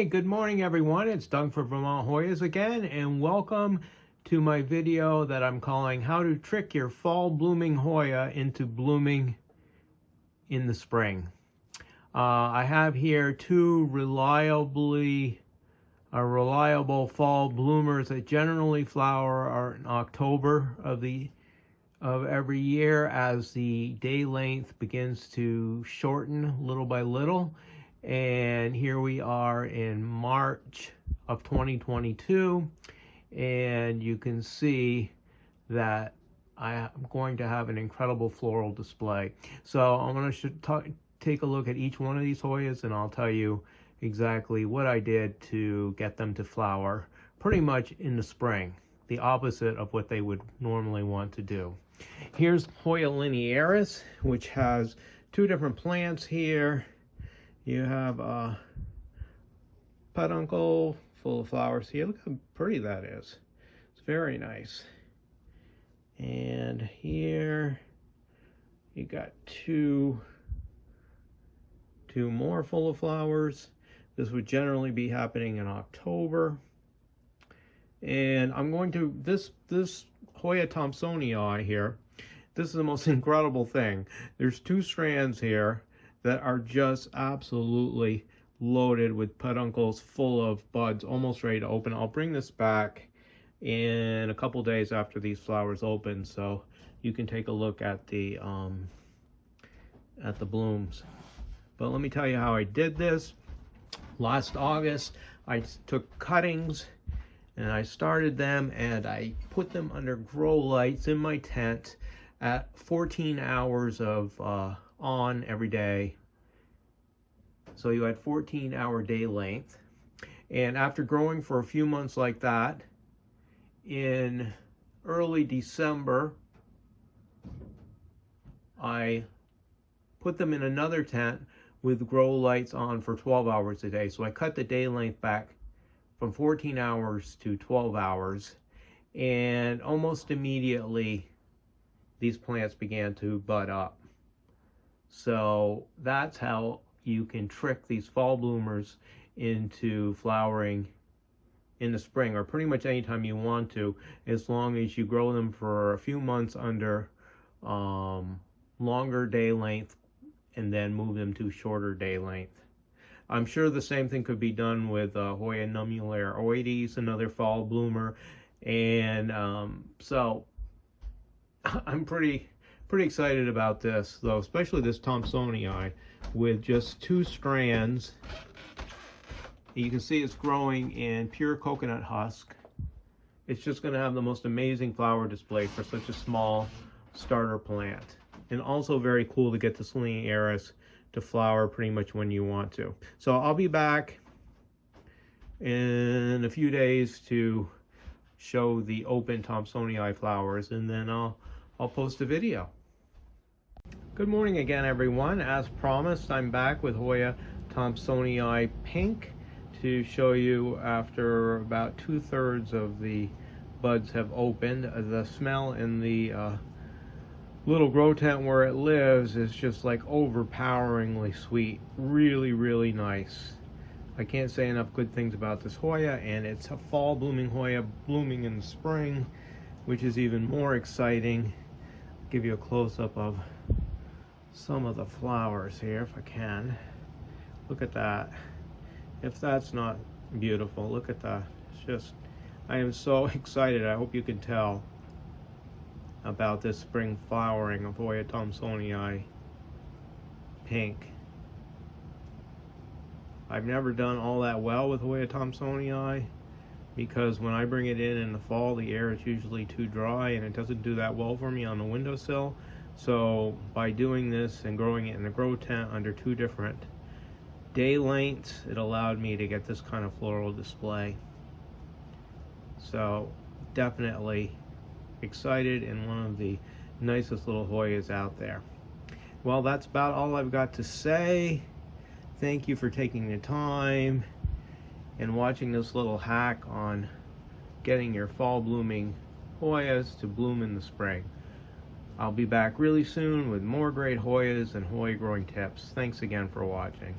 good morning everyone. It's Doug for Vermont Hoyas again, and welcome to my video that I'm calling How to Trick Your Fall Blooming Hoya into Blooming in the Spring. I have here two reliable fall bloomers that generally flower in October of every year as the day length begins to shorten little by little. And here we are in March of 2022, and you can see that I'm going to have an incredible floral display. So I'm going to take a look at each one of these Hoyas, and I'll tell you exactly what I did to get them to flower pretty much in the spring, the opposite of what they would normally want to do. Here's Hoya linearis, which has two different plants here. You have a peduncle full of flowers here. Look how pretty that is. It's very nice. And here you got two more full of flowers. This would generally be happening in October. And I'm going to, this Hoya Thompsonii here, this is the most incredible thing. There's two strands here that are just absolutely loaded with peduncles full of buds, almost ready to open. I'll bring this back in a couple days after these flowers open, so you can take a look at the blooms. But let me tell you how I did this. Last August, I took cuttings and I started them and I put them under grow lights in my tent at 14 hours of on every day. So you had 14-hour day length. And after growing for a few months like that, in early December, I put them in another tent with grow lights on for 12 hours a day. So I cut the day length back from 14 hours to 12 hours. And almost immediately, these plants began to bud up. So that's how you can trick these fall bloomers into flowering in the spring, or pretty much anytime you want to, as long as you grow them for a few months under longer day length and then move them to shorter day length. I'm sure the same thing could be done with Hoya nummulare-oides, another fall bloomer. And so I'm pretty excited about this, though, especially this Thompsonii with just two strands. You can see it's growing in pure coconut husk. It's just going to have the most amazing flower display for such a small starter plant. And also very cool to get this linearis to flower pretty much when you want to. So I'll be back in a few days to show the open Thompsonii flowers, and then I'll post a video. Good morning again, everyone. As promised, I'm back with Hoya Thompsonii Pink to show you after about 2/3 of the buds have opened. The smell in the little grow tent where it lives is just like overpoweringly sweet. Really, really nice. I can't say enough good things about this Hoya, and it's a fall blooming Hoya blooming in the spring, which is even more exciting. I'll give you a close-up of some of the flowers here if I can. Look at that. If that's not beautiful, look at that. It's just, I am so excited. I hope you can tell about this spring flowering of Hoya Thompsonii Pink. I've never done all that well with Hoya Thompsonii because when I bring it in the fall, the air is usually too dry and it doesn't do that well for me on the windowsill. So by doing this and growing it in the grow tent under two different day lengths, it allowed me to get this kind of floral display. So definitely excited, and one of the nicest little Hoyas out there. Well, that's about all I've got to say. Thank you for taking the time and watching this little hack on getting your fall blooming Hoyas to bloom in the spring. I'll be back really soon with more great Hoyas and Hoya growing tips. Thanks again for watching.